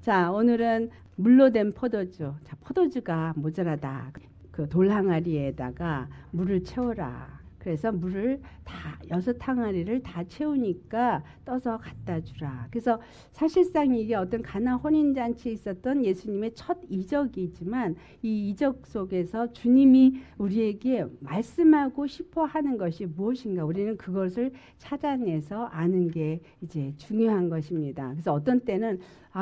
자, 오늘은 물로 된 포도주. 자, 포도주가 모자라다. 그 돌 항아리에다가 물을 채워라. 그래서 물을 다 6항아리를 다 채우니까 떠서 갖다 주라. 그래서 사실상 이게 어떤 가나 혼인잔치에 있었던 예수님의 첫 이적이지만 이 이적 속에서 주님이 우리에게 말씀하고 싶어 하는 것이 무엇인가, 우리는 그것을 찾아내서 아는 게 이제 중요한 것입니다. 그래서 어떤 때는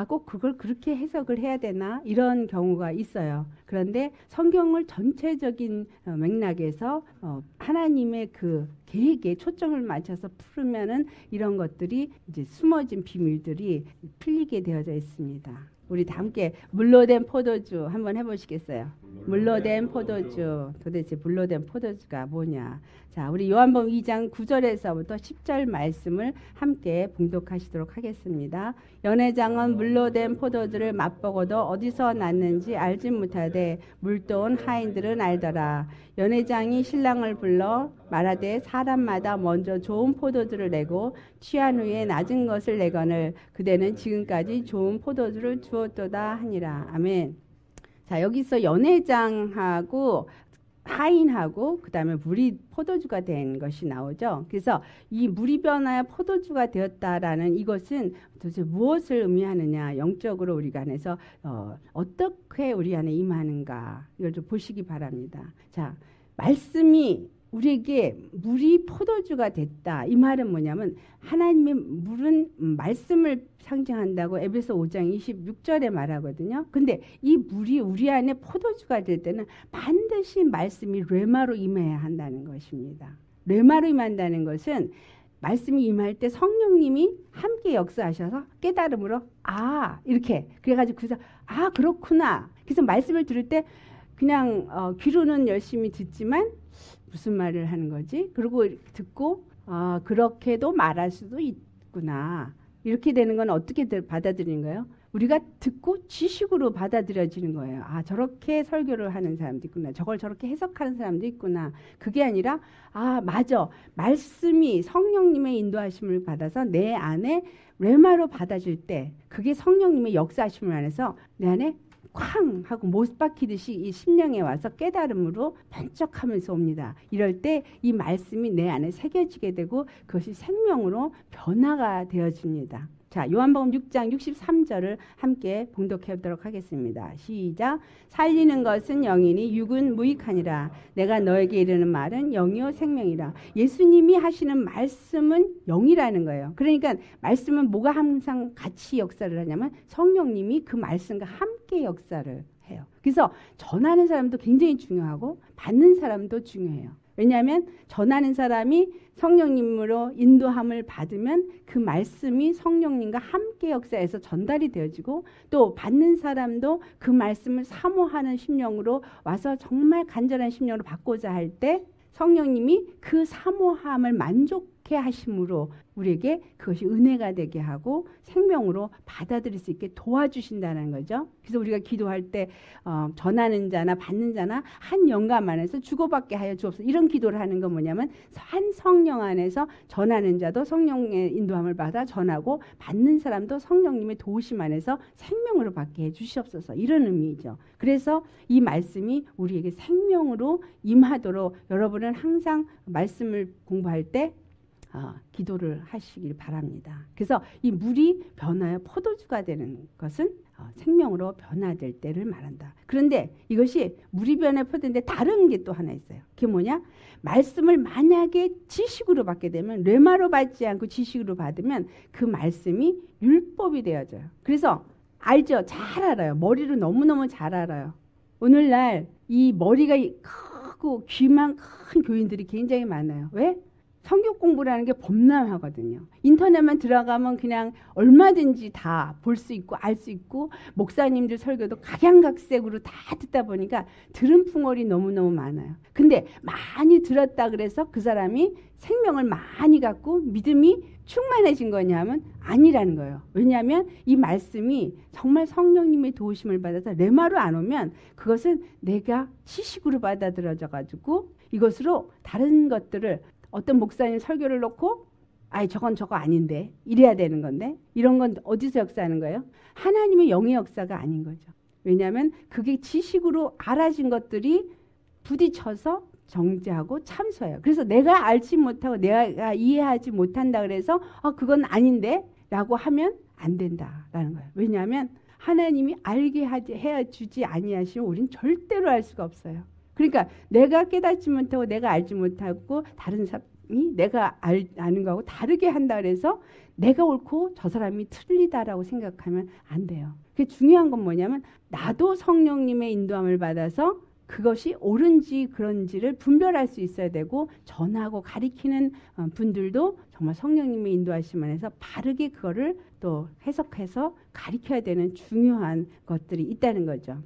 꼭 그걸 그렇게 해석을 해야 되나 이런 경우가 있어요. 그런데 성경을 전체적인 맥락에서 하나님의 그 계획에 초점을 맞춰서 풀으면은 이런 것들이 이제 숨어진 비밀들이 풀리게 되어져 있습니다. 우리 다 함께 물로 된 포도주 한번 해보시겠어요? 물로 된 포도주. 도대체 물로 된 포도주가 뭐냐? 자, 우리 요한복음 2장 9절에서부터 10절 말씀을 함께 봉독하시도록 하겠습니다. 연회장은 물로 된 포도주를 맛보고도 어디서 났는지 알지 못하되 물도온 하인들은 알더라. 연회장이 신랑을 불러 말하되 사람마다 먼저 좋은 포도주를 내고 취한 후에 낮은 것을 내거늘 그대는 지금까지 좋은 포도주를 주었도다 하니라. 아멘. 자, 여기서 연회장하고 하인하고 그 다음에 물이 포도주가 된 것이 나오죠. 그래서 이 물이 변하여 포도주가 되었다라는 이것은 도대체 무엇을 의미하느냐, 영적으로 우리가 안에서 어떻게 우리 안에 임하는가, 이걸 좀 보시기 바랍니다. 자, 말씀이 우리에게 물이 포도주가 됐다. 이 말은 뭐냐면 하나님의 물은 말씀을 상징한다고 에베소 5장 26절에 말하거든요. 근데 이 물이 우리 안에 포도주가 될 때는 반드시 말씀이 뢰마로 임해야 한다는 것입니다. 뢰마로 임한다는 것은 말씀이 임할 때 성령님이 함께 역사하셔서 깨달음으로 이렇게 그래가지고 그래서 그렇구나. 그래서 말씀을 들을 때 그냥 귀로는 열심히 듣지만 무슨 말을 하는 거지? 그리고 듣고 그렇게도 말할 수도 있구나. 이렇게 되는 건 어떻게 받아들이는 거예요? 우리가 듣고 지식으로 받아들여지는 거예요. 저렇게 설교를 하는 사람도 있구나. 저걸 저렇게 해석하는 사람도 있구나. 그게 아니라 맞아. 말씀이 성령님의 인도하심을 받아서 내 안에 뢰마로 받아질 때 그게 성령님의 역사하심을 안에서 내 안에 쾅 하고 못 박히듯이 이 심령에 와서 깨달음으로 번쩍하면서 옵니다. 이럴 때 이 말씀이 내 안에 새겨지게 되고 그것이 생명으로 변화가 되어집니다. 자, 요한복음 6장 63절을 함께 봉독해 보도록 하겠습니다. 시작. 살리는 것은 영이니 육은 무익하니라. 내가 너에게 이르는 말은 영이요 생명이라. 예수님이 하시는 말씀은 영이라는 거예요. 그러니까 말씀은 뭐가 항상 같이 역사를 하냐면 성령님이 그 말씀과 함께 역사를 해요. 그래서 전하는 사람도 굉장히 중요하고 받는 사람도 중요해요. 왜냐하면 전하는 사람이 성령님으로 인도함을 받으면 그 말씀이 성령님과 함께 역사해서 전달이 되어지고 또 받는 사람도 그 말씀을 사모하는 심령으로 와서 정말 간절한 심령으로 받고자 할 때 성령님이 그 사모함을 만족해 하심으로 우리에게 그것이 은혜가 되게 하고 생명으로 받아들일 수 있게 도와주신다는 거죠. 그래서 우리가 기도할 때 전하는 자나 받는 자나 한 영감 안에서 주고받게 하여 주옵소서, 이런 기도를 하는 건 뭐냐면 한 성령 안에서 전하는 자도 성령의 인도함을 받아 전하고 받는 사람도 성령님의 도우심 안에서 생명으로 받게 해 주시옵소서, 이런 의미죠. 그래서 이 말씀이 우리에게 생명으로 임하도록 여러분은 항상 말씀을 공부할 때 기도를 하시길 바랍니다. 그래서 이 물이 변하여 포도주가 되는 것은 생명으로 변화될 때를 말한다. 그런데 이것이 물이 변해 포도인데 다른 게 또 하나 있어요. 그게 뭐냐? 말씀을 만약에 지식으로 받게 되면 뢰마로 받지 않고 지식으로 받으면 그 말씀이 율법이 되어져요. 그래서 알죠? 잘 알아요. 머리로 너무너무 잘 알아요. 오늘날 이 머리가 크고 귀만 큰 교인들이 굉장히 많아요. 왜? 성경 공부라는 게 범람하거든요. 인터넷만 들어가면 그냥 얼마든지 다 볼 수 있고 알 수 있고 목사님들 설교도 각양각색으로 다 듣다 보니까 들은 풍월이 너무너무 많아요. 근데 많이 들었다 그래서 그 사람이 생명을 많이 갖고 믿음이 충만해진 거냐면 아니라는 거예요. 왜냐하면 이 말씀이 정말 성령님의 도우심을 받아서 레마로 안 오면 그것은 내가 지식으로 받아들여져 가지고 이것으로 다른 것들을 어떤 목사님 설교를 놓고 아이 저건 저거 아닌데 이래야 되는 건데 이런 건 어디서 역사하는 거예요? 하나님의 영의 역사가 아닌 거죠. 왜냐하면 그게 지식으로 알아진 것들이 부딪혀서 정죄하고 참소해요. 그래서 내가 알지 못하고 내가 이해하지 못한다 그래서 그건 아닌데 라고 하면 안 된다라는 거예요. 왜냐하면 하나님이 알게 해주지 아니하시면 우린 절대로 알 수가 없어요. 그러니까 내가 깨닫지 못하고 내가 알지 못하고 다른 사람이 내가 아는 거하고 다르게 한다 그래서 내가 옳고 저 사람이 틀리다라고 생각하면 안 돼요. 그게 중요한 건 뭐냐면 나도 성령님의 인도함을 받아서 그것이 옳은지 그런지를 분별할 수 있어야 되고 전하고 가리키는 분들도 정말 성령님의 인도하심 안에서 바르게 그거를 또 해석해서 가리켜야 되는 중요한 것들이 있다는 거죠.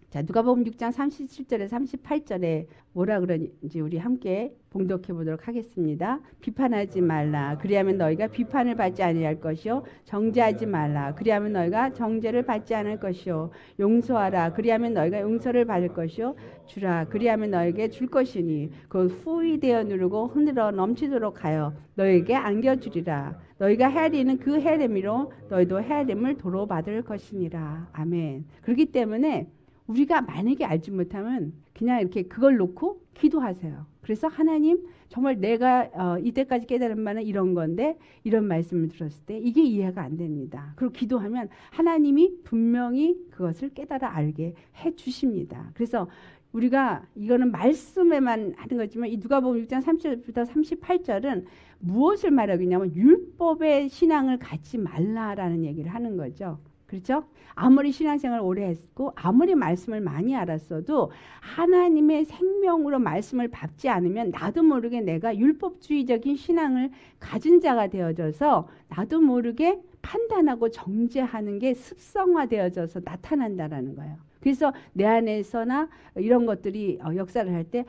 자, 누가복음 6장 37절에 38절에 뭐라 그러는지 우리 함께 봉독해 보도록 하겠습니다. 비판하지 말라. 그리하면 너희가 비판을 받지 아니할 것이요. 정죄하지 말라. 그리하면 너희가 정죄를 받지 않을 것이요. 용서하라. 그리하면 너희가 용서를 받을 것이요. 주라. 그리하면 너에게 줄 것이니 곧 후히 되어 누르고 흔들어 넘치도록 하여 너에게 안겨주리라. 너희가 헤아리는 그 헤아림으로 너희도 헤아림을 도로 받을 것이니라. 아멘. 그렇기 때문에 우리가 만약에 알지 못하면 그냥 이렇게 그걸 놓고 기도하세요. 그래서 하나님 정말 내가 이때까지 깨달은 바는 이런 건데 이런 말씀을 들었을 때 이게 이해가 안 됩니다. 그리고 기도하면 하나님이 분명히 그것을 깨달아 알게 해 주십니다. 그래서 우리가 이거는 말씀에만 하는 거지만 이 누가복음 6장 30절부터 38절은 무엇을 말하고 있냐면 율법의 신앙을 갖지 말라라는 얘기를 하는 거죠. 그렇죠? 아무리 신앙생활을 오래 했고 아무리 말씀을 많이 알았어도 하나님의 생명으로 말씀을 밟지 않으면 나도 모르게 내가 율법주의적인 신앙을 가진 자가 되어져서 나도 모르게 판단하고 정죄하는 게 습성화되어져서 나타난다라는 거예요. 그래서 내 안에서나 이런 것들이 역사를 할 때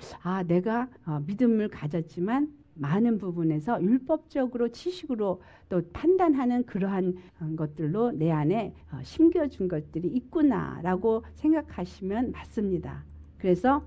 내가 믿음을 가졌지만 많은 부분에서 율법적으로 지식으로 또 판단하는 그러한 것들로 내 안에 심겨준 것들이 있구나라고 생각하시면 맞습니다. 그래서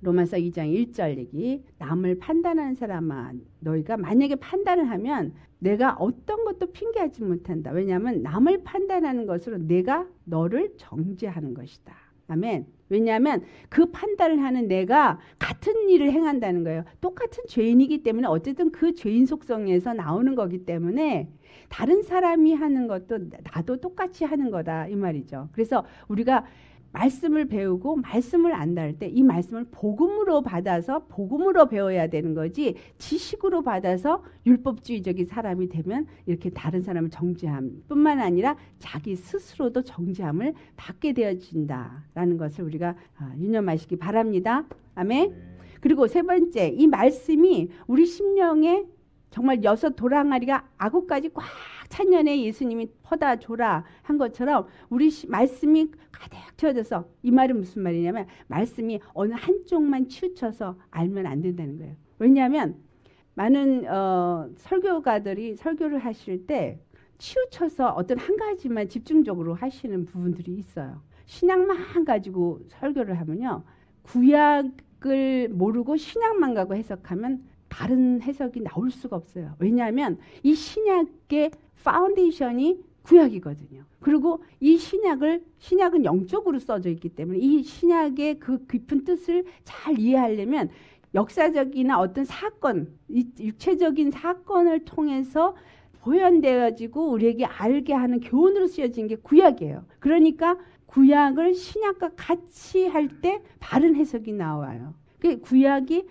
로마서 2장 1절 얘기 남을 판단하는 사람아 너희가 만약에 판단을 하면 내가 어떤 것도 핑계하지 못한다. 왜냐하면 남을 판단하는 것으로 내가 너를 정죄하는 것이다. 아멘. 왜냐하면 그 판단을 하는 내가 같은 일을 행한다는 거예요. 똑같은 죄인이기 때문에 어쨌든 그 죄인 속성에서 나오는 거기 때문에 다른 사람이 하는 것도 나도 똑같이 하는 거다 이 말이죠. 그래서 우리가 말씀을 배우고 말씀을 안다 할 때 이 말씀을 복음으로 받아서 복음으로 배워야 되는 거지 지식으로 받아서 율법주의적인 사람이 되면 이렇게 다른 사람을 정죄함 뿐만 아니라 자기 스스로도 정죄함을 받게 되어진다라는 것을 우리가 유념하시기 바랍니다. 아멘. 그리고 세 번째 이 말씀이 우리 심령에 정말 6 도랑아리가 아구까지 꽉 찬년에 예수님이 퍼다 줘라 한 것처럼 우리 말씀이 가득 채워져서 이 말은 무슨 말이냐면 말씀이 어느 한쪽만 치우쳐서 알면 안 된다는 거예요. 왜냐하면 많은 설교가들이 설교를 하실 때 치우쳐서 어떤 한 가지만 집중적으로 하시는 부분들이 있어요. 신약만 가지고 설교를 하면요. 구약을 모르고 신약만 가고 해석하면 다른 해석이 나올 수가 없어요. 왜냐하면 이 신약의 파운데이션이 구약이거든요. 그리고 이 신약은 영적으로 써져 있기 때문에 이 신약의 그 깊은 뜻을 잘 이해하려면 역사적이나 어떤 사건, 육체적인 사건을 통해서 보현되어지고 우리에게 알게 하는 교훈으로 쓰여진 게 구약이에요. 그러니까 구약을 신약과 같이 할 때 바른 해석이 나와요. 구약이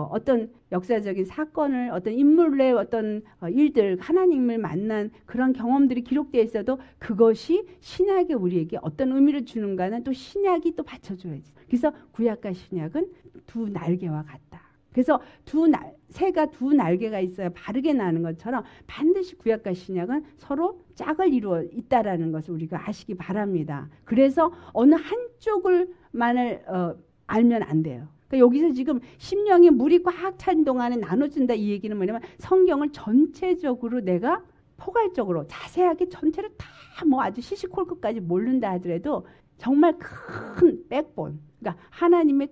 어떤 역사적인 사건을 어떤 인물의 어떤 일들 하나님을 만난 그런 경험들이 기록되어 있어도 그것이 신약에 우리에게 어떤 의미를 주는가는 또 신약이 또 받쳐줘야지. 그래서 구약과 신약은 두 날개와 같다. 그래서 새가 두 날개가 있어야 바르게 나는 것처럼 반드시 구약과 신약은 서로 짝을 이루어 있다라는 것을 우리가 아시기 바랍니다. 그래서 어느 한쪽을만을 알면 안 돼요. 여기서 지금 심령에 물이 꽉 찬 동안에 나눠준다 이 얘기는 뭐냐면 성경을 전체적으로 내가 포괄적으로 자세하게 전체를 다 뭐 아주 시시콜콜까지 모른다 하더라도 정말 큰 백본, 그러니까 하나님의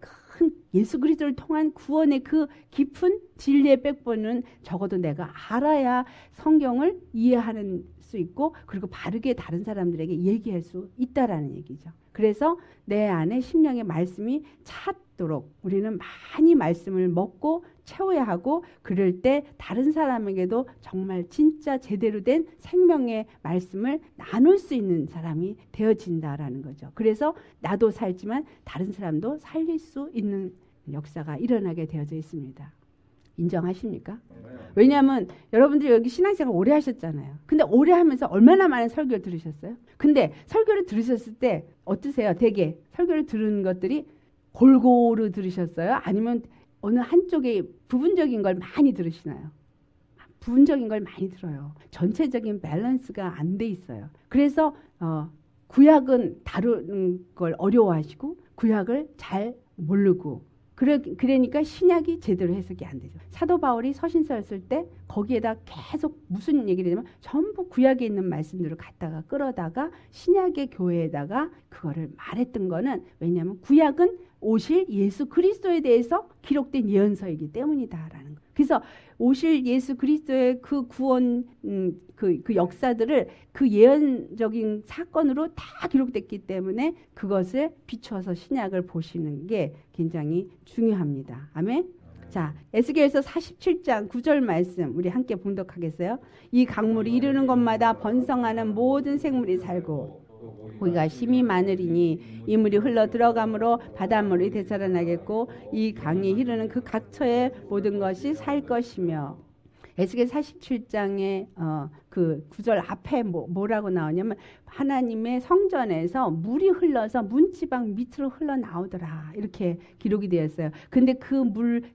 예수 그리스도를 통한 구원의 그 깊은 진리의 백본은 적어도 내가 알아야 성경을 이해하는 수 있고 그리고 바르게 다른 사람들에게 얘기할 수 있다라는 얘기죠. 그래서 내 안에 심령의 말씀이 찼도록 우리는 많이 말씀을 먹고 채워야 하고 그럴 때 다른 사람에게도 정말 진짜 제대로 된 생명의 말씀을 나눌 수 있는 사람이 되어진다라는 거죠. 그래서 나도 살지만 다른 사람도 살릴 수 있는 역사가 일어나게 되어져 있습니다. 인정하십니까? 왜냐하면 여러분들이 여기 신앙생활 오래 하셨잖아요. 근데 오래 하면서 얼마나 많은 설교를 들으셨어요? 근데 설교를 들으셨을 때 어떠세요? 되게 설교를 들은 것들이 골고루 들으셨어요? 아니면 어느 한쪽에 부분적인 걸 많이 들으시나요? 부분적인 걸 많이 들어요. 전체적인 밸런스가 안 돼 있어요. 그래서 구약은 다루는 걸 어려워하시고 구약을 잘 모르고 그러니까 신약이 제대로 해석이 안 되죠. 사도 바울이 서신서를 쓸 때 거기에다 계속 무슨 얘기를 하냐면 전부 구약에 있는 말씀들을 갖다가 끌어다가 신약의 교회에다가 그거를 말했던 거는 왜냐하면 구약은 오실 예수 그리스도에 대해서 기록된 예언서이기 때문이다라는 거. 그래서 오실 예수 그리스도의 그 구원 그 역사들을 그 예언적인 사건으로 다 기록됐기 때문에 그것을 비춰서 신약을 보시는 게 굉장히 중요합니다. 아멘. 자, 에스겔서 47장 9절 말씀 우리 함께 봉독하겠어요. 이 강물이 이르는 곳마다 번성하는 모든 생물이 살고 고기가 심히 많으리니 이 물이 흘러 들어가므로 바닷물이 되살아나겠고 이 강이 흐르는 그 각처의 모든 것이 살 것이며 에스겔 47장의 그 9절 앞에 뭐라고 나오냐면 하나님의 성전에서 물이 흘러서 문지방 밑으로 흘러나오더라 이렇게 기록이 되었어요. 근데 그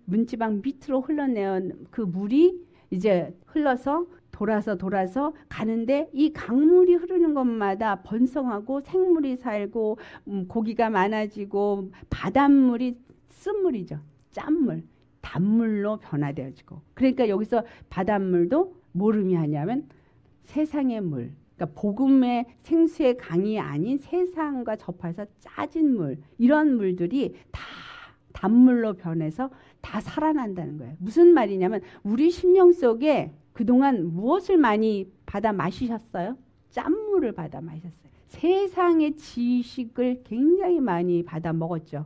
문지방 밑으로 흘러내온 그 물이 이제 흘러서 돌아서 가는데 이 강물이 흐르는 곳마다 번성하고 생물이 살고 고기가 많아지고 바닷물이 쓴물이죠. 짠물, 단물로 변화되어지고 그러니까 여기서 바닷물도 뭘 의미하냐면 세상의 물 그러니까 복음의 생수의 강이 아닌 세상과 접해서 짜진 물 이런 물들이 다 단물로 변해서 다 살아난다는 거예요. 무슨 말이냐면 우리 심령 속에 그동안 무엇을 많이 받아 마시셨어요? 짠물을 받아 마셨어요. 세상의 지식을 굉장히 많이 받아 먹었죠.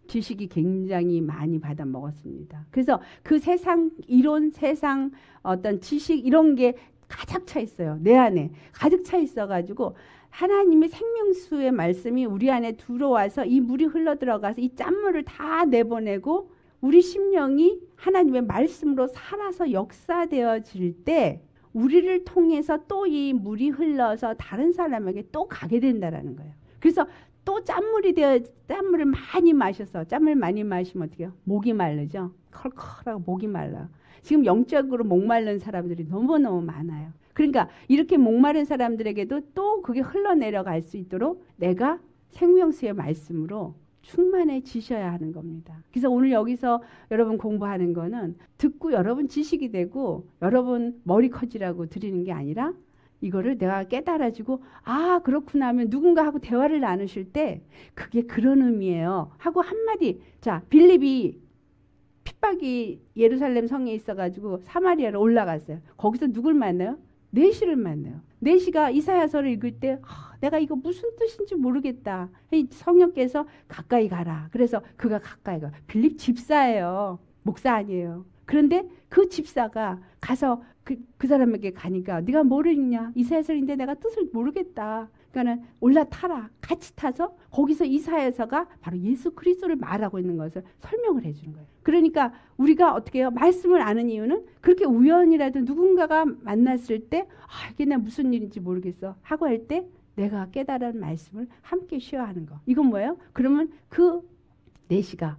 지식이 굉장히 많이 받아 먹었습니다. 그래서 그 세상 이론, 세상 어떤 지식 이런 게 가득 차 있어요. 내 안에 가득 차 있어가지고 하나님의 생명수의 말씀이 우리 안에 들어와서 이 물이 흘러 들어가서 이 짠물을 다 내보내고 우리 심령이 하나님의 말씀으로 살아서 역사되어질 때 우리를 통해서 또 이 물이 흘러서 다른 사람에게 또 가게 된다라는 거예요. 그래서 또 짠물을 많이 마셔서 짠물 많이 마시면 어떻게 해요? 목이 마르죠. 컬컬하고 목이 말라요. 지금 영적으로 목마른 사람들이 너무너무 많아요. 그러니까 이렇게 목마른 사람들에게도 또 그게 흘러내려갈 수 있도록 내가 생명수의 말씀으로 충만해지셔야 하는 겁니다. 그래서 오늘 여기서 여러분 공부하는 거는 듣고 여러분 지식이 되고 여러분 머리 커지라고 드리는 게 아니라 이거를 내가 깨달아지고 아 그렇구나 하면 누군가하고 대화를 나누실 때 그게 그런 의미예요 하고 한마디 자 빌립이 핍박이 예루살렘 성에 있어가지고 사마리아로 올라갔어요. 거기서 누굴 만나요? 내시를 만나요. 내시가 이사야서를 읽을 때 내가 이거 무슨 뜻인지 모르겠다. 성령께서 가까이 가라. 그래서 그가 가까이 가. 빌립 집사예요. 목사 아니에요. 그런데 그 집사가 가서 그 사람에게 가니까 네가 뭐를 읽냐? 이사야서인데 내가 뜻을 모르겠다. 그러니까 올라타라. 같이 타서 거기서 이사야서가 바로 예수 그리스도를 말하고 있는 것을 설명을 해주는 거예요. 그러니까 우리가 어떻게 해요? 말씀을 아는 이유는 그렇게 우연이라도 누군가가 만났을 때 이게 내가 무슨 일인지 모르겠어 하고 할 때 내가 깨달은 말씀을 함께 쉬어하는 거. 이건 뭐예요? 그러면 그 내시가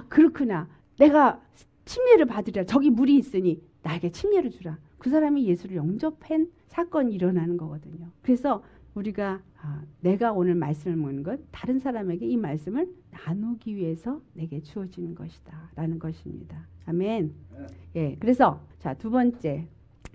그렇구나. 내가 침례를 받으랴. 저기 물이 있으니 나에게 침례를 주라. 그 사람이 예수를 영접한 사건이 일어나는 거거든요. 그래서 우리가 내가 오늘 말씀을 먹는 것 다른 사람에게 이 말씀을 나누기 위해서 내게 주어지는 것이다 라는 것입니다. 아멘. 예, 그래서 자, 두 번째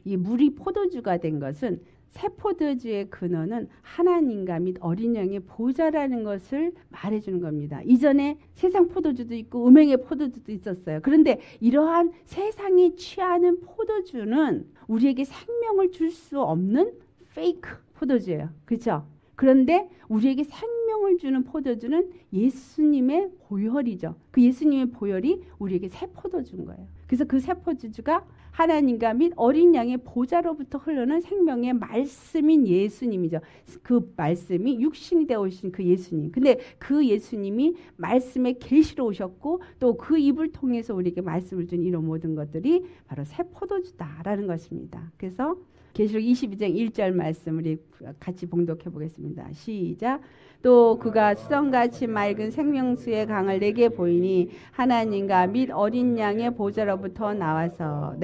이 물이 포도주가 된 것은 새 포도주의 근원은 하나님과 및 어린 양의 보좌라는 것을 말해주는 겁니다. 이전에 세상 포도주도 있고 음행의 포도주도 있었어요. 그런데 이러한 세상이 취하는 포도주는 우리에게 생명을 줄 수 없는 페이크 포도주예요. 그렇죠? 그런데 우리에게 생명을 주는 포도주는 예수님의 보혈이죠. 그 예수님의 보혈이 우리에게 새 포도주인 거예요. 그래서 그 새 포도주가 하나님과 및 어린 양의 보좌로부터 흐르는 생명의 말씀인 예수님이죠. 그 말씀이 육신이 되어 오신 그 예수님. 근데 그 예수님이 말씀의 계시로 오셨고 또 그 입을 통해서 우리에게 말씀을 준 이런 모든 것들이 바로 새 포도주다라는 것입니다. 그래서 계시록 22장 1절 말씀 우리 같이 봉독해 보겠습니다. 시작. 또 그가 수정같이 맑은 생명수의 강을 내게 보이니 하나님과 및 어린 양의 보좌로부터 나와서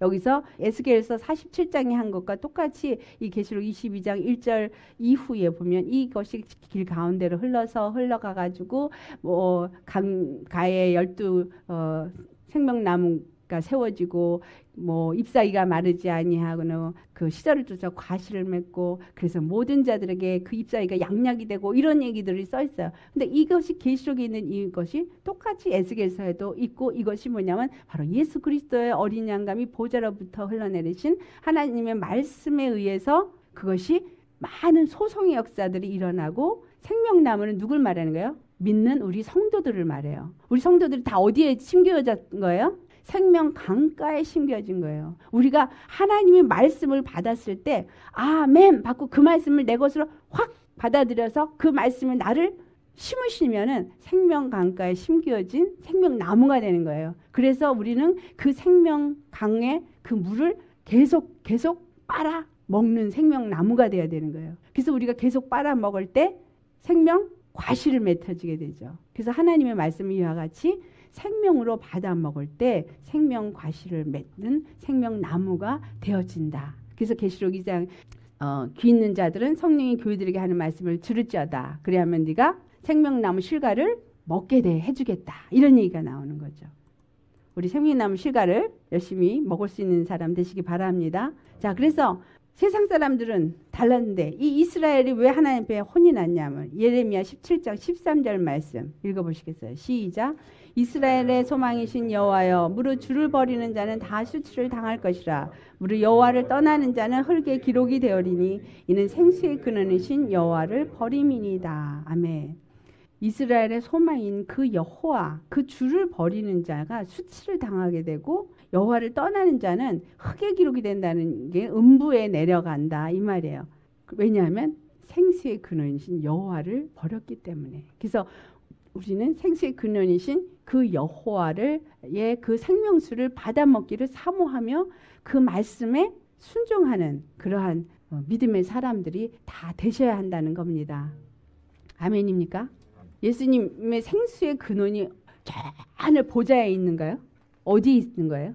여기서 에스겔서 47장에 한 것과 똑같이 이 계시록 22장 1절 이후에 보면 이것이 길 가운데로 흘러가 가지고 뭐 강가에 12 생명나무가 세워지고 뭐 잎사귀가 마르지 아니하고는 그 시절을 쫓아 과실을 맺고 그래서 모든 자들에게 그 잎사귀가 양약이 되고 이런 얘기들이 써 있어요. 근데 이것이 계시록에 있는 이것이 똑같이 에스겔서에도 있고 이것이 뭐냐면 바로 예수 그리스도의 어린 양감이 보좌로부터 흘러내리신 하나님의 말씀에 의해서 그것이 많은 소송의 역사들이 일어나고 생명나무는 누굴 말하는 거예요? 믿는 우리 성도들을 말해요. 우리 성도들이 다 어디에 심겨진 거예요? 생명 강가에 심겨진 거예요. 우리가 하나님의 말씀을 받았을 때 아멘 받고 그 말씀을 내 것으로 확 받아들여서 그 말씀을 나를 심으시면은 생명 강가에 심겨진 생명나무가 되는 거예요. 그래서 우리는 그 생명 강의 그 물을 계속 빨아 먹는 생명나무가 돼야 되는 거예요. 그래서 우리가 계속 빨아 먹을 때 생명 과실을 맺어지게 되죠. 그래서 하나님의 말씀이 이와 같이 생명으로 받아 먹을 때 생명 과실을 맺는 생명나무가 되어진다. 그래서 계시록 2장 귀 있는 자들은 성령이 교회들에게 하는 말씀을 들을지어다. 그래야만 네가 생명나무 실과를 먹게 돼 해주겠다. 이런 얘기가 나오는 거죠. 우리 생명나무 실과를 열심히 먹을 수 있는 사람 되시기 바랍니다. 자, 그래서 세상 사람들은 달랐는데 이 이스라엘이 왜 하나님 앞에 혼이 났냐면 예레미야 17장 13절 말씀 읽어보시겠어요? 시작. 이스라엘의 소망이신 여호와여 무릇 주를 버리는 자는 다 수치를 당할 것이라. 무릇 여호와를 떠나는 자는 흙에 기록이 되어리니 이는 생수의 근원이신 여호와를 버림이니이다. 아멘. 이스라엘의 소망인 그 여호와 그 주를 버리는 자가 수치를 당하게 되고 여호와를 떠나는 자는 흙에 기록이 된다는 게 음부에 내려간다 이 말이에요. 왜냐하면 생수의 근원이신 여호와를 버렸기 때문에. 그래서 우리는 생수의 근원이신 그 여호와를 그 생명수를 받아먹기를 사모하며 그 말씀에 순종하는 그러한 믿음의 사람들이 다 되셔야 한다는 겁니다. 아멘입니까? 예수님의 생수의 근원이 저 하늘 보좌에 있는가요? 어디에 있는 거예요?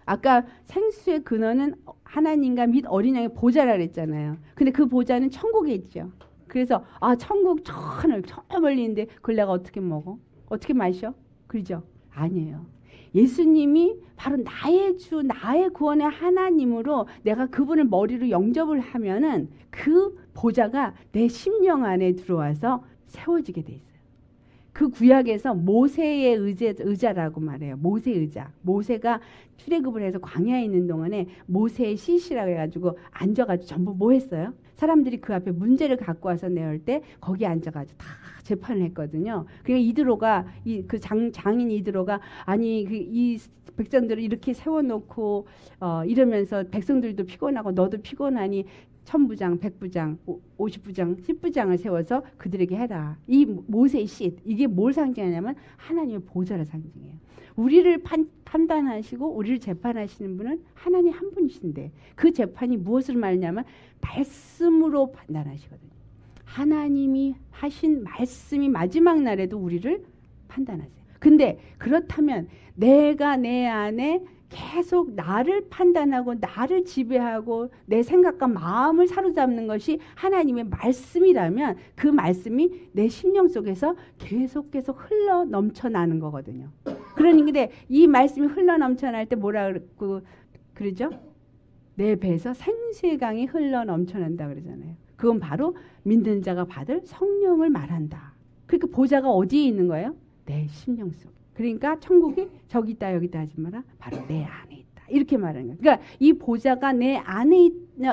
아까 생수의 근원은 하나님과 및 어린 양의 보좌라 그랬잖아요. 근데 그 보좌는 천국에 있죠. 그래서 천국 저 하늘 저 멀리 있는데 그걸 내가 어떻게 먹어? 어떻게 마셔? 그러죠? 아니에요. 예수님이 바로 나의 주, 나의 구원의 하나님으로 내가 그분을 머리로 영접을 하면은 그 보좌가 내 심령 안에 들어와서 세워지게 돼 있어요. 그 구약에서 모세의 의자라고 말해요. 모세의 의자. 모세가 출애굽을 해서 광야에 있는 동안에 모세의 시시라고 해가지고 앉아가지고 전부 뭐 했어요? 사람들이 그 앞에 문제를 갖고 와서 내올 때 거기 앉아가지고 다 재판을 했거든요. 그러니까 이드로가 장인 이드로가 아니 이 백성들을 이렇게 세워놓고 이러면서 백성들도 피곤하고 너도 피곤하니 1000부장, 100부장, 50부장, 10부장을 세워서 그들에게 해라. 이 모세의 씨 이게 뭘 상징하냐면 하나님의 보좌를 상징해요. 우리를 판단하시고 우리를 재판하시는 분은 하나님 한 분이신데 그 재판이 무엇을 말하냐면 말씀으로 판단하시거든요. 하나님이 하신 말씀이 마지막 날에도 우리를 판단하세요. 근데 그렇다면 내가 내 안에 계속 나를 판단하고 나를 지배하고 내 생각과 마음을 사로잡는 것이 하나님의 말씀이라면 그 말씀이 내 심령 속에서 계속 흘러 넘쳐나는 거거든요. 그러니 근데 이 말씀이 흘러 넘쳐날 때 뭐라 그러죠? 내 배에서 생수의 강이 흘러 넘쳐난다 그러잖아요. 그건 바로 믿는 자가 받을 성령을 말한다. 그러니까 보좌가 어디에 있는 거예요? 내 심령 속. 그러니까 천국이 저기 있다 여기 있다 하지 마라. 바로 내 안에 있다. 이렇게 말하는 거예요. 그러니까 이 보좌가 내 안에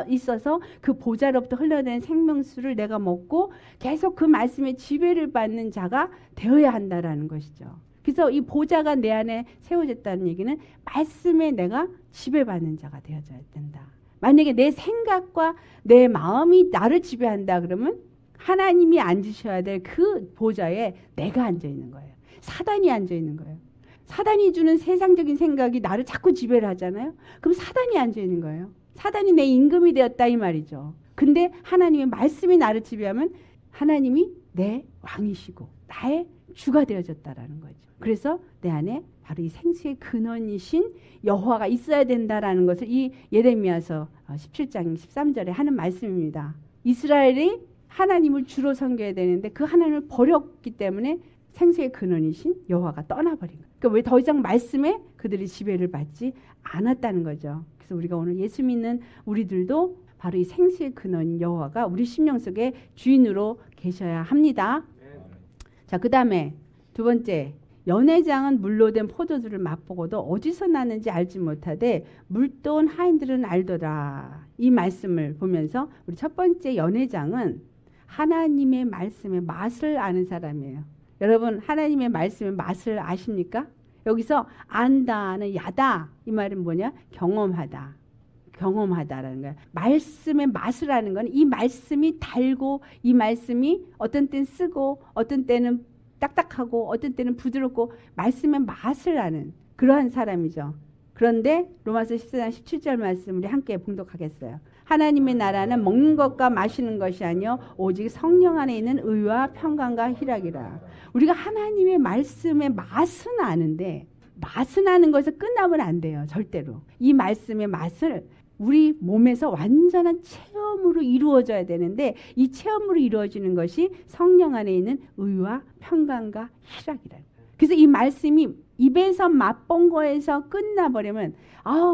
있어서 그 보좌로부터 흘러내는 생명수를 내가 먹고 계속 그 말씀에 지배를 받는 자가 되어야 한다라는 것이죠. 그래서 이 보좌가 내 안에 세워졌다는 얘기는 말씀에 내가 지배받는 자가 되어져야 된다. 만약에 내 생각과 내 마음이 나를 지배한다 그러면 하나님이 앉으셔야 될 그 보좌에 내가 앉아 있는 거예요. 사단이 앉아 있는 거예요. 사단이 주는 세상적인 생각이 나를 자꾸 지배를 하잖아요. 그럼 사단이 앉아 있는 거예요. 사단이 내 임금이 되었다 이 말이죠. 근데 하나님의 말씀이 나를 지배하면 하나님이 내 왕이시고 나의 주가 되어졌다라는 거죠. 그래서 내 안에 바로 이 생수의 근원이신 여호와가 있어야 된다라는 것을 이 예레미야서 17장 13절에 하는 말씀입니다. 이스라엘이 하나님을 주로 섬겨야 되는데 그 하나님을 버렸기 때문에 생수의 근원이신 여호와가 떠나버린 거예요. 그러니까 왜 더 이상 말씀에 그들이 지배를 받지 않았다는 거죠. 그래서 우리가 오늘 예수 믿는 우리들도 바로 이 생수의 근원인 여호와가 우리 심령 속에 주인으로 계셔야 합니다. 자, 그 다음에 두 번째, 연회장은 물로 된 포도주를 맛보고도 어디서 나는지 알지 못하되 물도온 하인들은 알더라. 이 말씀을 보면서 우리 첫 번째 연회장은 하나님의 말씀의 맛을 아는 사람이에요. 여러분 하나님의 말씀의 맛을 아십니까? 여기서 안다는 야다 이 말은 뭐냐? 경험하다. 경험하다라는 거야. 말씀의 맛을 아는 건 이 말씀이 달고 이 말씀이 어떤 때는 쓰고 어떤 때는 딱딱하고 어떤 때는 부드럽고 말씀의 맛을 아는 그러한 사람이죠. 그런데 로마서 14장 17절 말씀 우리 함께 봉독하겠어요. 하나님의 나라는 먹는 것과 마시는 것이 아니요 오직 성령 안에 있는 의와 평강과 희락이라. 우리가 하나님의 말씀의 맛은 아는데 맛은 아는 것에서 끝나면 안 돼요. 절대로. 이 말씀의 맛을 우리 몸에서 완전한 체험으로 이루어져야 되는데 이 체험으로 이루어지는 것이 성령 안에 있는 의와 평강과 희락이라는 거예요. 그래서 이 말씀이 입에서 맛본 거에서 끝나버리면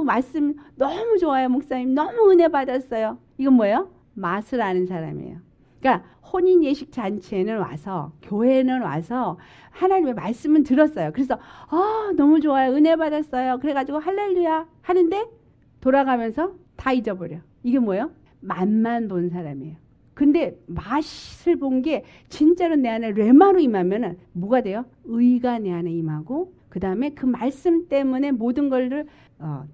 말씀 너무 좋아요 목사님 너무 은혜 받았어요. 이건 뭐예요? 맛을 아는 사람이에요. 그러니까 혼인 예식 잔치에는 와서 교회는 와서 하나님의 말씀은 들었어요. 그래서 너무 좋아요 은혜 받았어요. 그래가지고 할렐루야 하는데 돌아가면서 다 잊어버려. 이게 뭐예요? 맛만 본 사람이에요. 근데 맛을 본 게 진짜로 내 안에 레마로 임하면 뭐가 돼요? 의가 내 안에 임하고 그 다음에 그 말씀 때문에 모든 것을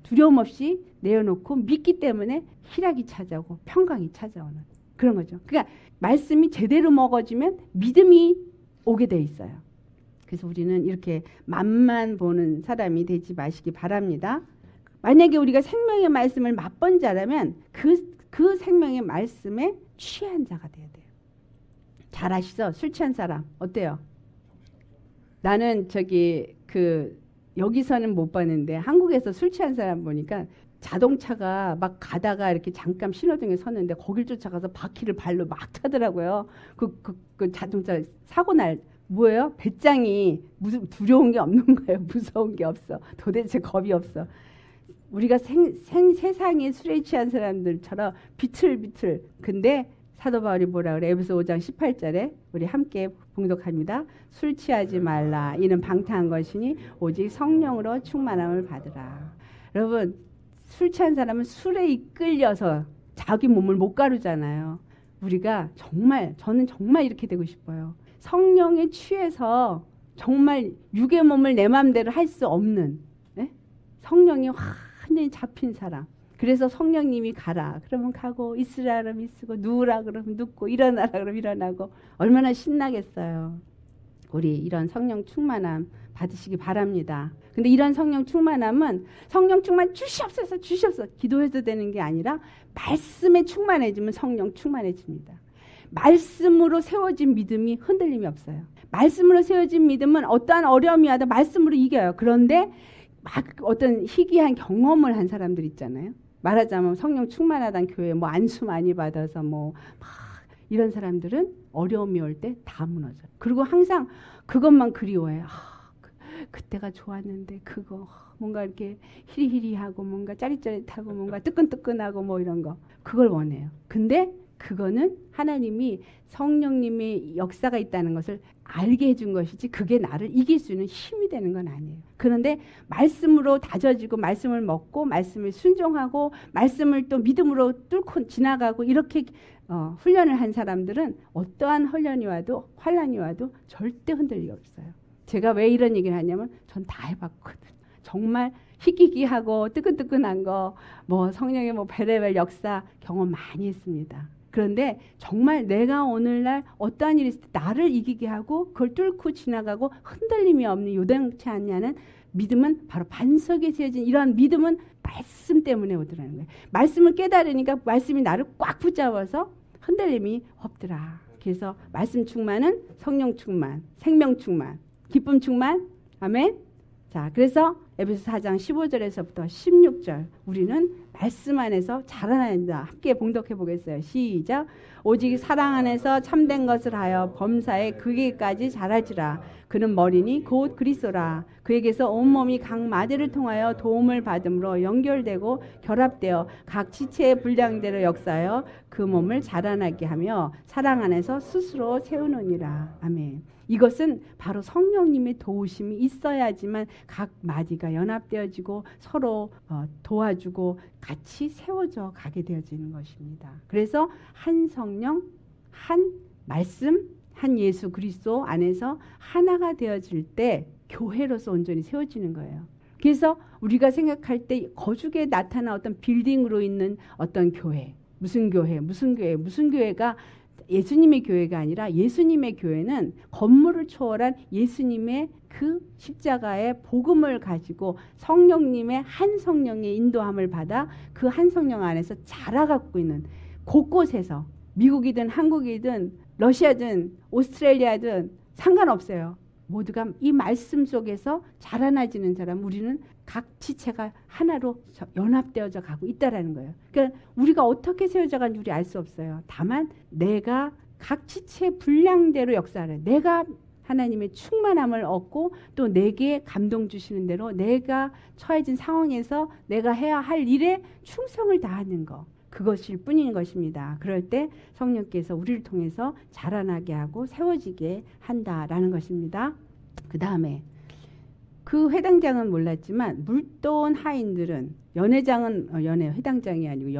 두려움 없이 내어놓고 믿기 때문에 희락이 찾아오고 평강이 찾아오는 그런 거죠. 그러니까 말씀이 제대로 먹어지면 믿음이 오게 돼 있어요. 그래서 우리는 이렇게 맛만 보는 사람이 되지 마시기 바랍니다. 만약에 우리가 생명의 말씀을 맛본 자라면 그 생명의 말씀에 취한 자가 돼야 돼요. 잘 아시죠? 술 취한 사람 어때요? 나는 여기서는 못 봤는데 한국에서 술 취한 사람 보니까 자동차가 막 가다가 이렇게 잠깐 신호등에 섰는데 거길 쫓아가서 바퀴를 발로 막 타더라고요. 그 자동차 사고 날 뭐예요? 배짱이 무슨 두려운 게 없는 거예요. 무서운 게 없어. 도대체 겁이 없어. 우리가 세상에 술에 취한 사람들처럼 비틀비틀. 근데 사도 바울이 뭐라 그래? 에베소 5장 18절에 우리 함께 봉독합니다. 술 취하지 말라. 이는 방탕한 것이니 오직 성령으로 충만함을 받으라. 여러분 술 취한 사람은 술에 이끌려서 자기 몸을 못 가루잖아요. 우리가 저는 정말 이렇게 되고 싶어요. 성령에 취해서 정말 육의 몸을 내 마음대로 할 수 없는 성령이 완전히 잡힌 사람. 그래서 성령님이 가라 그러면 가고 있으라 그러면 있고 누우라 그러면 눕고 일어나라 그러면 일어나고 얼마나 신나겠어요. 우리 이런 성령 충만함 받으시기 바랍니다. 근데 이런 성령 충만함은 성령 충만 주시옵소서 기도해도 되는 게 아니라 말씀에 충만해지면 성령 충만해집니다. 말씀으로 세워진 믿음이 흔들림이 없어요. 말씀으로 세워진 믿음은 어떠한 어려움이 와도 말씀으로 이겨요. 그런데 막 어떤 희귀한 경험을 한 사람들 있잖아요. 말하자면 성령 충만하다는 교회 안수 많이 받아서 막 이런 사람들은 어려움이 올 때 다 무너져요. 그리고 항상 그것만 그리워해요. 그때가 좋았는데 그거 뭔가 이렇게 히리히리하고 뭔가 짜릿짜릿하고 뭔가 뜨끈뜨끈하고 뭐 이런 거 그걸 원해요. 근데 그거는 하나님이 성령님의 역사가 있다는 것을 알게 해준 것이지 그게 나를 이길 수 있는 힘이 되는 건 아니에요. 그런데 말씀으로 다져지고 말씀을 먹고 말씀을 순종하고 말씀을 또 믿음으로 뚫고 지나가고 이렇게 훈련을 한 사람들은 어떠한 훈련이 와도 환란이 와도 절대 흔들릴 리 없어요. 제가 왜 이런 얘기를 하냐면 전 다 해봤거든. 정말 희귀기하고 뜨끈뜨끈한 거 뭐 성령의 뭐 베레벨 역사 경험 많이 했습니다. 그런데 정말 내가 오늘날 어떠한 일이 있을 때 나를 이기게 하고 그걸 뚫고 지나가고 흔들림이 없는 요동치 않냐는 믿음은 바로 반석에 세워진 이러한 믿음은 말씀 때문에 오더라는 거예요. 말씀을 깨달으니까 말씀이 나를 꽉 붙잡아서 흔들림이 없더라. 그래서 말씀 충만은 성령 충만, 생명 충만, 기쁨 충만. 아멘. 자, 그래서 에베소 4장 15절에서부터 16절 우리는 말씀 안에서 자라나야 한다. 함께 봉독해 보겠어요. 시작. 오직 사랑 안에서 참된 것을 하여 범사에 그에게까지 자라지라. 그는 머리니 곧 그리스도라. 그에게서 온몸이 각 마디를 통하여 도움을 받음으로 연결되고 결합되어 각 지체의 분량대로 역사하여 그 몸을 자라나게 하며 사랑 안에서 스스로 세우느니라. 아멘. 이것은 바로 성령님의 도우심이 있어야지만 각 마디가 연합되어지고 서로 도와주고 같이 세워져 가게 되어지는 것입니다. 그래서 한 성령, 한 말씀, 한 예수 그리스도 안에서 하나가 되어질 때 교회로서 온전히 세워지는 거예요. 그래서 우리가 생각할 때 거죽에 나타난 어떤 빌딩으로 있는 어떤 교회, 무슨 교회가 예수님의 교회가 아니라 예수님의 교회는 건물을 초월한 예수님의 그 십자가의 복음을 가지고 성령님의 한 성령의 인도함을 받아 그 한 성령 안에서 자라가고 있는 곳곳에서 미국이든 한국이든 러시아든 오스트레일리아든 상관없어요. 모두가 이 말씀 속에서 자라나지는 사람 우리는 각 지체가 하나로 연합되어져 가고 있다라는 거예요. 그러니까 우리가 어떻게 세워져 가는지 우리 알 수 없어요. 다만 내가 각 지체의 분량대로 역사를 내가 하나님의 충만함을 얻고 또 내게 감동 주시는 대로 내가 처해진 상황에서 내가 해야 할 일에 충성을 다하는 것. 그것일 뿐인 것입니다. 그럴 때 성령께서 우리를 통해서 자라나게 하고 세워지게 한다라는 것입니다. 그 다음에 그 회당장은 몰랐지만 물도원 하인들은 연회장은 회당장이 아니고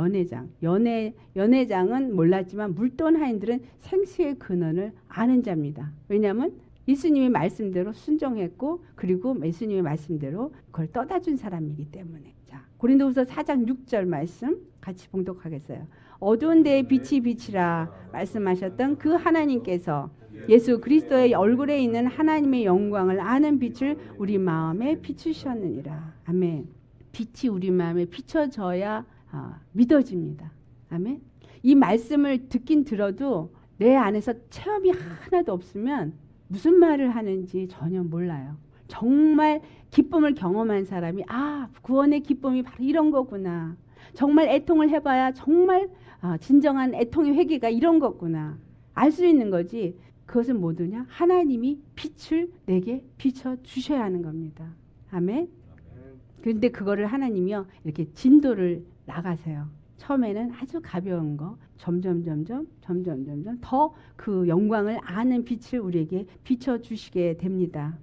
연회장은 몰랐지만 물도원 하인들은 생수의 근원을 아는 자입니다. 왜냐하면 예수님의 말씀대로 순종했고 그리고 예수님의 말씀대로 그걸 떠다준 사람이기 때문에. 자, 고린도후서 4장 6절 말씀 같이 봉독하겠어요. 어두운 데에 빛이 비치라 말씀하셨던 그 하나님께서 예수 그리스도의 얼굴에 있는 하나님의 영광을 아는 빛을 우리 마음에 비추셨느니라. 아멘. 빛이 우리 마음에 비춰져야 믿어집니다. 아멘. 이 말씀을 듣긴 들어도 내 안에서 체험이 하나도 없으면 무슨 말을 하는지 전혀 몰라요. 정말 기쁨을 경험한 사람이 구원의 기쁨이 바로 이런 거구나. 정말 애통을 해봐야 정말 진정한 애통의 회개가 이런 거구나. 알 수 있는 거지. 그것은 뭐더냐? 하나님이 빛을 내게 비춰주셔야 하는 겁니다. 아멘. 그런데 그거를 하나님이요 이렇게 진도를 나가세요. 처음에는 아주 가벼운 거 점점 더 그 영광을 아는 빛을 우리에게 비춰주시게 됩니다.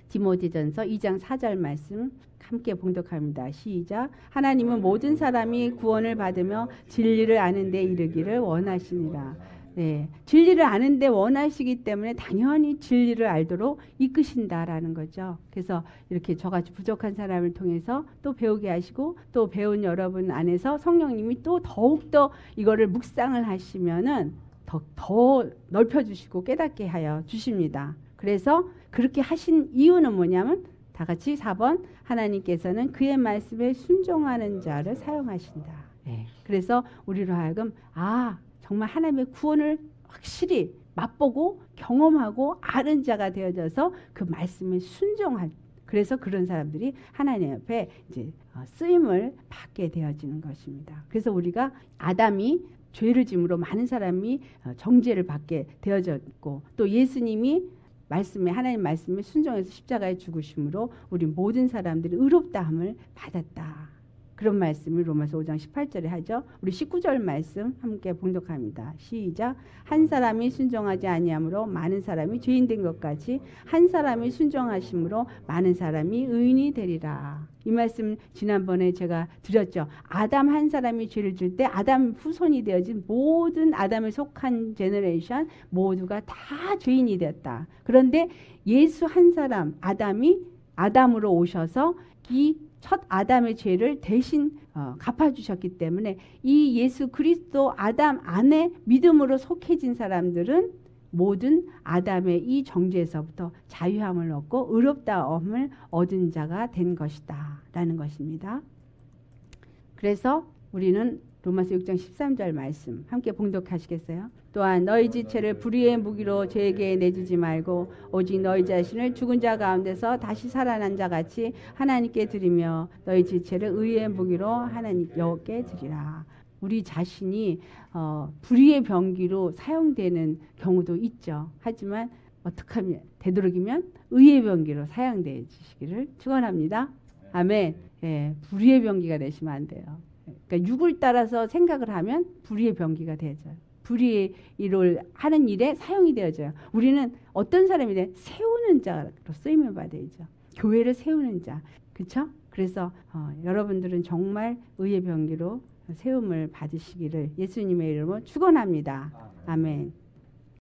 디모데전서 2장 4절 말씀 함께 봉독합니다. 시작. 하나님은 모든 사람이 구원을 받으며 진리를 아는 데 이르기를 원하시니라. 네, 진리를 아는 데 원하시기 때문에 당연히 진리를 알도록 이끄신다라는 거죠. 그래서 이렇게 저같이 부족한 사람을 통해서 또 배우게 하시고 또 배운 여러분 안에서 성령님이 또 더욱더 이거를 묵상을 하시면은 더 넓혀주시고 깨닫게 하여 주십니다. 그래서 그렇게 하신 이유는 뭐냐면 다 같이 4번 하나님께서는 그의 말씀에 순종하는 자를 사용하신다. 네. 그래서 우리로 하여금 정말 하나님의 구원을 확실히 맛보고 경험하고 아는 자가 되어져서 그 말씀에 순종할. 그래서 그런 사람들이 하나님 앞에 이제 쓰임을 받게 되어지는 것입니다. 그래서 우리가 아담이 죄를 짐으로 많은 사람이 정죄를 받게 되어졌고 또 예수님이 말씀에 하나님 말씀에 순종해서 십자가에 죽으심으로 우리 모든 사람들이 의롭다함을 받았다. 그런 말씀을 로마서 5장 18절에 하죠. 우리 19절 말씀 함께 봉독합니다. 시작. 한 사람이 순종하지 아니함으로 많은 사람이 죄인 된 것 같이 한 사람이 순종하심으로 많은 사람이 의인이 되리라. 이 말씀 지난번에 제가 드렸죠. 아담 한 사람이 죄를 질 때 아담 후손이 되어진 모든 아담에 속한 제너레이션 모두가 다 죄인이 되었다. 그런데 예수 한 사람 아담으로 오셔서 이 첫 아담의 죄를 대신 갚아주셨기 때문에 이 예수 그리스도 아담 안에 믿음으로 속해진 사람들은 모든 아담의 이 정죄에서부터 자유함을 얻고 의롭다함을 얻은 자가 된 것이다 라는 것입니다. 그래서 우리는 로마서 6장 13절 말씀 함께 봉독하시겠어요? 또한 너희 지체를 불의의 무기로 죄에게 내주지 말고 오직 너희 자신을 죽은 자 가운데서 다시 살아난 자 같이 하나님께 드리며 너희 지체를 의의 무기로 하나님 여호와께 드리라. 우리 자신이 불의의 병기로 사용되는 경우도 있죠. 하지만 어떻게 하면 되도록이면 의의 병기로 사용되시기를 축원합니다. 아멘. 예, 불의의 병기가 되시면 안 돼요. 그러니까 육을 따라서 생각을 하면 불의의 병기가 되죠. 불의의 일을 하는 일에 사용이 되어져요. 우리는 어떤 사람이 돼? 세우는 자로 쓰임을 받아야죠. 교회를 세우는 자. 그렇죠? 그래서 여러분들은 정말 의의 병기로 세움을 받으시기를 예수님의 이름으로 축원합니다. 아멘.